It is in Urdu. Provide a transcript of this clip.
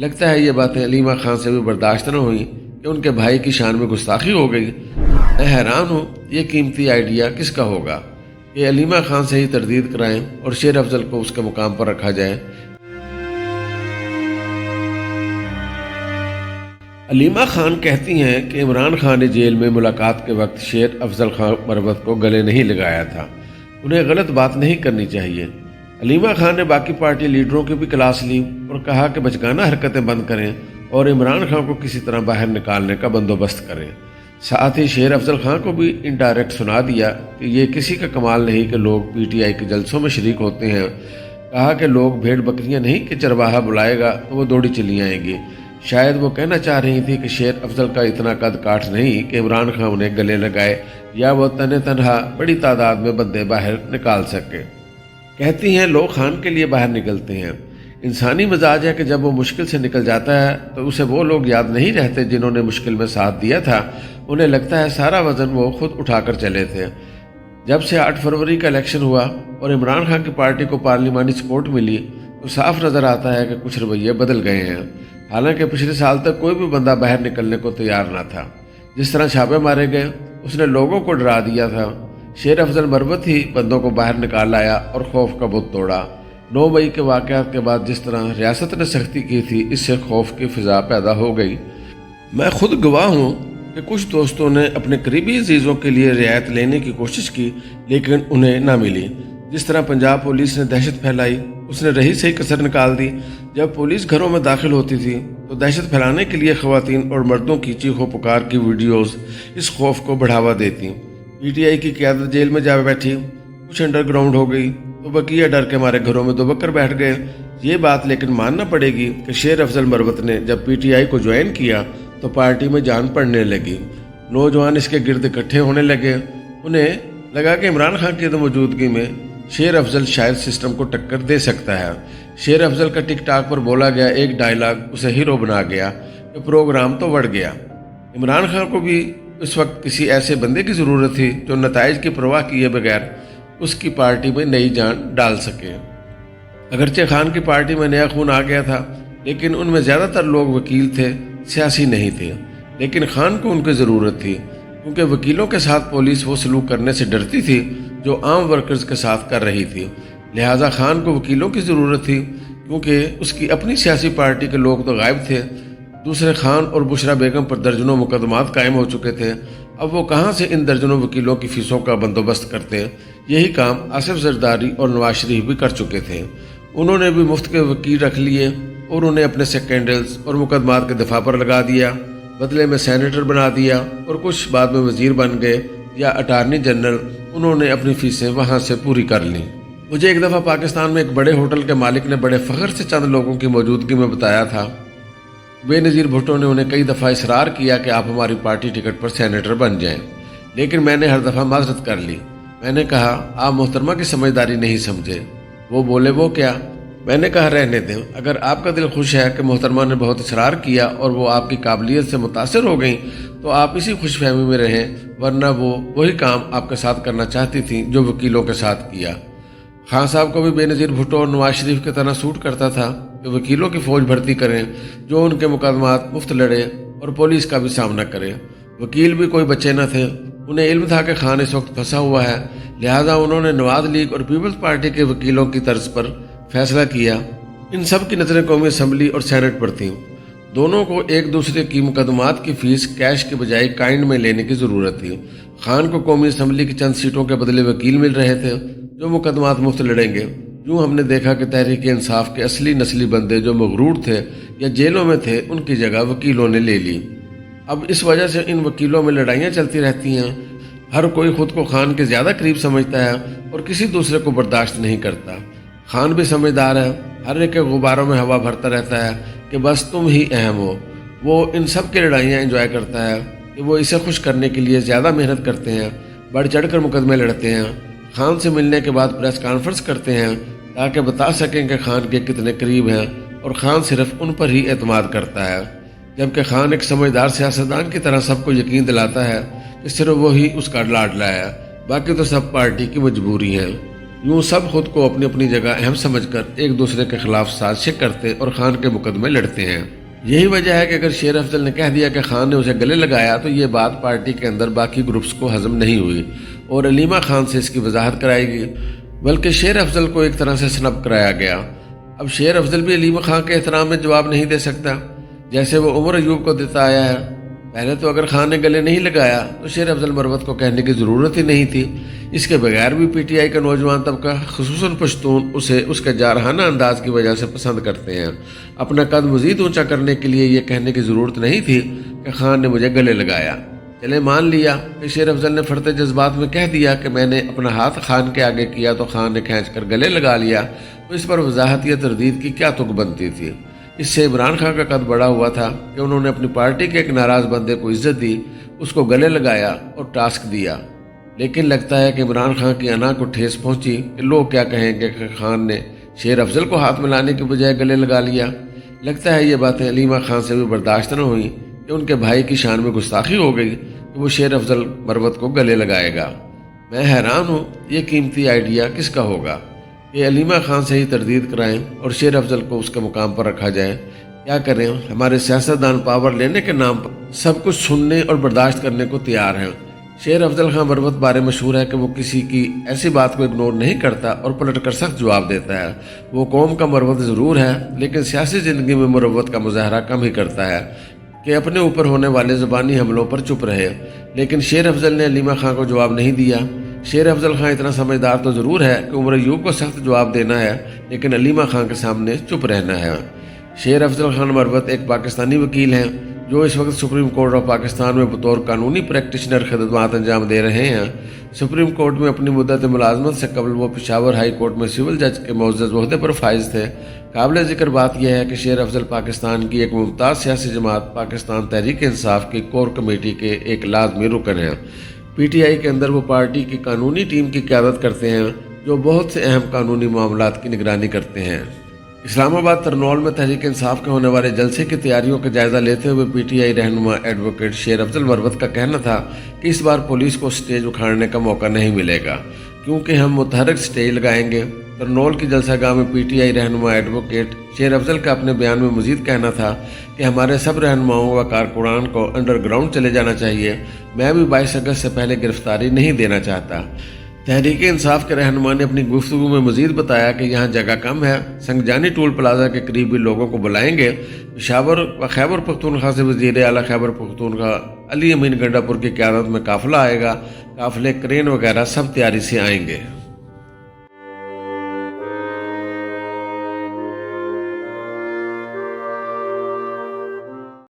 لگتا ہے یہ باتیں علیمہ خان سے بھی برداشت نہ ہوئیں کہ ان کے بھائی کی شان میں گستاخی ہو گئی۔ میں حیران ہوں یہ قیمتی آئیڈیا کس کا ہوگا کہ علیمہ خان سے ہی تردید کرائیں اور شیر افضل کو اس کے مقام پر رکھا جائے۔ علیمہ خان کہتی ہیں کہ عمران خان نے جیل میں ملاقات کے وقت شیر افضل خان مروت کو گلے نہیں لگایا تھا، انہیں غلط بات نہیں کرنی چاہیے۔ علیمہ خان نے باقی پارٹی لیڈروں کی بھی کلاس لی اور کہا کہ بچگانہ حرکتیں بند کریں اور عمران خان کو کسی طرح باہر نکالنے کا بندوبست کریں۔ ساتھ ہی شیر افضل خان کو بھی انڈائریکٹ سنا دیا کہ یہ کسی کا کمال نہیں کہ لوگ پی ٹی آئی کے جلسوں میں شریک ہوتے ہیں۔ کہا کہ لوگ بھیڑ بکریاں نہیں کہ چرواہا بلائے گا تو وہ دوڑی چلی آئیں گی۔ شاید وہ کہنا چاہ رہی تھی کہ شیر افضل کا اتنا قد کاٹ نہیں کہ عمران خان انہیں گلے لگائے یا وہ تنہا بڑی تعداد میں بندے باہر نکال سکے۔ کہتی ہیں لوگ خان کے لیے باہر نکلتے ہیں، انسانی مزاج ہے کہ جب وہ مشکل سے نکل جاتا ہے تو اسے وہ لوگ یاد نہیں رہتے جنہوں نے مشکل میں ساتھ دیا تھا، انہیں لگتا ہے سارا وزن وہ خود اٹھا کر چلے تھے۔ جب سے 8 فروری کا الیکشن ہوا اور عمران خان کی پارٹی کو پارلیمانی سپورٹ ملی تو صاف نظر آتا ہے کہ کچھ رویے بدل گئے ہیں۔ حالانکہ پچھلے سال تک کوئی بھی بندہ باہر نکلنے کو تیار نہ تھا۔ جس طرح چھاپے مارے گئے اس نے لوگوں کو ڈرا دیا تھا۔ شیر افضل مروت ہی بندوں کو باہر نکال لایا اور خوف کا بت توڑا۔ 9 مئی کے واقعات کے بعد جس طرح ریاست نے سختی کی تھی اس سے خوف کی فضا پیدا ہو گئی۔ میں خود گواہ ہوں کہ کچھ دوستوں نے اپنے قریبی عزیزوں کے لیے رعایت لینے کی کوشش کی لیکن انہیں نہ ملی۔ جس طرح پنجاب پولیس نے دہشت پھیلائی اس نے رہی صحیح کسر نکال دی۔ جب پولیس گھروں میں داخل ہوتی تھی تو دہشت پھیلانے کے لیے خواتین اور مردوں کی چیخو پکار کی ویڈیوز اس خوف کو بڑھاوا دیتی۔ پی ٹی آئی کی قیادت جیل میں جا بیٹھی، کچھ انڈر گراؤنڈ ہو گئی تو بقیہ ڈر کے مارے گھروں میں دبک کر بیٹھ گئے۔ یہ بات لیکن ماننا پڑے گی کہ شیر افضل مروت نے جب پی ٹی آئی کو جوائن کیا تو پارٹی میں جان پڑنے لگی۔ نوجوان اس کے گرد اکٹھے ہونے لگے۔ انہیں لگا کہ عمران خان کی موجودگی میں شیر افضل شاید سسٹم کو ٹکر دے سکتا ہے۔ شیر افضل کا ٹک ٹاک پر بولا گیا ایک ڈائلاگ اسے ہیرو بنا گیا کہ پروگرام تو بڑھ گیا۔ عمران خان کو بھی اس وقت کسی ایسے بندے کی ضرورت تھی جو نتائج کی پرواہ کیے بغیر اس کی پارٹی میں نئی جان ڈال سکے۔ اگرچہ خان کی پارٹی میں نیا خون آ گیا تھا لیکن ان میں زیادہ تر لوگ وکیل تھے، سیاسی نہیں تھے۔ لیکن خان کو ان کی ضرورت تھی کیونکہ وکیلوں کے ساتھ پولیس وہ سلوک کرنے سے ڈرتی تھی جو عام ورکرز کے ساتھ کر رہی تھی۔ لہٰذا خان کو وکیلوں کی ضرورت تھی کیونکہ اس کی اپنی سیاسی پارٹی کے لوگ تو غائب تھے۔ دوسرے خان اور بشرا بیگم پر درجنوں مقدمات قائم ہو چکے تھے۔ اب وہ کہاں سے ان درجنوں وکیلوں کی فیسوں کا بندوبست کرتے؟ یہی کام آصف زرداری اور نواز شریف بھی کر چکے تھے۔ انہوں نے بھی مفت کے وکیل رکھ لیے اور انہیں اپنے سیکنڈلز اور مقدمات کے دفاع پر لگا دیا، بدلے میں سینیٹر بنا دیا اور کچھ بعد میں وزیر بن گئے یا اٹارنی جنرل۔ انہوں نے اپنی فیسیں وہاں سے پوری کر لیں۔ مجھے ایک دفعہ پاکستان میں ایک بڑے ہوٹل کے مالک نے بڑے فخر سے چند لوگوں کی موجودگی میں بتایا تھا بے نظیر بھٹو نے انہیں کئی دفعہ اصرار کیا کہ آپ ہماری پارٹی ٹکٹ پر سینیٹر بن جائیں، لیکن میں نے ہر دفعہ معذرت کر لی۔ میں نے کہا آپ محترمہ کی سمجھداری نہیں سمجھے۔ وہ بولے وہ کیا؟ میں نے کہا رہنے دیں، اگر آپ کا دل خوش ہے کہ محترمہ نے بہت اصرار کیا اور وہ آپ کی قابلیت سے متاثر ہو گئیں تو آپ اسی خوش فہمی میں رہیں، ورنہ وہ وہی کام آپ کے ساتھ کرنا چاہتی تھیں جو وکیلوں کے ساتھ کیا۔ خان صاحب کو بھی بے نظیر بھٹو اور نواز شریف کی طرح سوٹ کرتا تھا کہ وکیلوں کی فوج بھرتی کریں جو ان کے مقدمات مفت لڑے اور پولیس کا بھی سامنا کرے۔ وکیل بھی کوئی بچے نہ تھے، انہیں علم تھا کہ خان اس وقت پھنسا ہوا ہے، لہٰذا انہوں نے نواز لیگ اور پیپلز پارٹی کے وکیلوں کی طرز پر فیصلہ کیا۔ ان سب کی نظریں قومی اسمبلی اور سینٹ پر تھیں۔ دونوں کو ایک دوسرے کی مقدمات کی فیس کیش کے بجائے کائنڈ میں لینے کی ضرورت تھی۔ خان کو قومی اسمبلی کی چند سیٹوں کے بدلے وکیل مل رہے تھے جو مقدمات مفت لڑیں گے۔ یوں ہم نے دیکھا کہ تحریک انصاف کے اصلی نسلی بندے جو مغرور تھے یا جیلوں میں تھے ان کی جگہ وکیلوں نے لے لی۔ اب اس وجہ سے ان وکیلوں میں لڑائیاں چلتی رہتی ہیں۔ ہر کوئی خود کو خان کے زیادہ قریب سمجھتا ہے اور کسی دوسرے کو برداشت نہیں کرتا۔ خان بھی سمجھدار ہے، ہر ایک کے غباروں میں ہوا بھرتا رہتا ہے کہ بس تم ہی اہم ہو۔ وہ ان سب کی لڑائیاں انجوائے کرتا ہے کہ وہ اسے خوش کرنے کے لیے زیادہ محنت کرتے ہیں، بڑھ چڑھ کر مقدمے لڑتے ہیں، خان سے ملنے کے بعد پریس کانفرنس کرتے ہیں تاکہ بتا سکیں کہ خان کے کتنے قریب ہیں اور خان صرف ان پر ہی اعتماد کرتا ہے، جبکہ خان ایک سمجھدار سیاستدان کی طرح سب کو یقین دلاتا ہے کہ صرف وہی اس کا لاڈلا ہے، باقی تو سب پارٹی کی مجبوری ہیں۔ یوں سب خود کو اپنی اپنی جگہ اہم سمجھ کر ایک دوسرے کے خلاف سازشیں کرتے اور خان کے مقدمے لڑتے ہیں۔ یہی وجہ ہے کہ اگر شیر افضل نے کہہ دیا کہ خان نے اسے گلے لگایا تو یہ بات پارٹی کے اندر باقی گروپس کو ہضم نہیں ہوئی اور علیمہ خان سے اس کی وضاحت کرائی گئی، بلکہ شیر افضل کو ایک طرح سے سنب کرایا گیا۔ اب شیر افضل بھی علیمہ خان کے احترام میں جواب نہیں دے سکتا جیسے وہ عمر ایوب کو دیتا آیا ہے۔ پہلے تو اگر خان نے گلے نہیں لگایا تو شیر افضل مروت کو کہنے کی ضرورت ہی نہیں تھی۔ اس کے بغیر بھی پی ٹی آئی کا نوجوان طبقہ خصوصاً پشتون اسے اس کے جارحانہ انداز کی وجہ سے پسند کرتے ہیں۔ اپنا قد مزید اونچا کرنے کے لیے یہ کہنے کی ضرورت نہیں تھی کہ خان نے مجھے گلے لگایا۔ چلے مان لیا کہ شیر افضل نے فرط جذبات میں کہہ دیا کہ میں نے اپنا ہاتھ خان کے آگے کیا تو خان نے کھینچ کر گلے لگا لیا، تو اس پر وضاحت یا تردید کی کیا تک بنتی تھی؟ اس سے عمران خان کا قد بڑا ہوا تھا کہ انہوں نے اپنی پارٹی کے ایک ناراض بندے کو عزت دی، اس کو گلے لگایا اور ٹاسک دیا۔ لیکن لگتا ہے کہ عمران خان کی انا کو ٹھیس پہنچی کہ لوگ کیا کہیں گے کہ خان نے شیر افضل کو ہاتھ ملانے کے بجائے گلے لگا لیا۔ لگتا ہے یہ باتیں علیمہ خان سے بھی برداشت نہ ہوئیں کہ ان کے بھائی کی شان میں گستاخی ہو گئی کہ وہ شیر افضل مروت کو گلے لگائے گا۔ میں حیران ہوں یہ قیمتی آئیڈیا کس کا ہوگا کہ علیمہ خان سے ہی تردید کرائیں اور شیر افضل کو اس کے مقام پر رکھا جائے۔ کیا کریں، ہمارے سیاستدان پاور لینے کے نام پر سب کچھ سننے اور برداشت کرنے کو تیار ہیں۔ شیر افضل خان مروت بارے مشہور ہے کہ وہ کسی کی ایسی بات کو اگنور نہیں کرتا اور پلٹ کر سخت جواب دیتا ہے۔ وہ قوم کا مروت ضرور ہے لیکن سیاسی زندگی میں مروت کا مظاہرہ کم ہی کرتا ہے کہ اپنے اوپر ہونے والے زبانی حملوں پر چپ رہے۔ لیکن شیر افضل نے علیمہ خان کو جواب نہیں دیا۔ شیر افضل خان اتنا سمجھدار تو ضرور ہے کہ عمر ایوب کو سخت جواب دینا ہے لیکن علیمہ خان کے سامنے چپ رہنا ہے۔ شیر افضل خان مروت ایک پاکستانی وکیل ہیں جو اس وقت سپریم کورٹ آف پاکستان میں بطور قانونی پریکٹیشنر خدمات انجام دے رہے ہیں۔ سپریم کورٹ میں اپنی مدت ملازمت سے قبل وہ پشاور ہائی کورٹ میں سول جج کے معزز عہدے پر فائز تھے۔ قابل ذکر بات یہ ہے کہ شیر افضل پاکستان کی ایک ممتاز سیاسی جماعت پاکستان تحریک انصاف کی کور کمیٹی کے ایک لازمی رکن ہیں۔ پی ٹی آئی کے اندر وہ پارٹی کی قانونی ٹیم کی قیادت کرتے ہیں جو بہت سے اہم قانونی معاملات کی نگرانی کرتے ہیں۔ اسلام آباد ترنول میں تحریک انصاف کے ہونے والے جلسے کی تیاریوں کا جائزہ لیتے ہوئے پی ٹی آئی رہنما ایڈوکیٹ شیر افضل مروت کا کہنا تھا کہ اس بار پولیس کو سٹیج اکھاڑنے کا موقع نہیں ملے گا کیونکہ ہم متحرک سٹیج لگائیں گے۔ ترنول کی جلسہ گاہ میں پی ٹی آئی رہنما ایڈوکیٹ شیر افضل کا اپنے بیان میں مزید کہنا تھا کہ ہمارے سب رہنماؤں و کارکنان کو انڈر گراؤنڈ چلے جانا چاہیے۔ میں بھی 22 اگست سے پہلے گرفتاری نہیں دینا چاہتا۔ تحریک انصاف کے رہنما نے اپنی گفتگو میں مزید بتایا کہ یہاں جگہ کم ہے، سنگجانی ٹول پلازا کے قریب بھی لوگوں کو بلائیں گے۔ پشاور و خیبر پختونخوا سے وزیر اعلیٰ خیبر پختونخوا علی امین گنڈا پور کی قیادت میں قافلہ آئے گا۔ قافلے کرین وغیرہ سب تیاری سے آئیں گے۔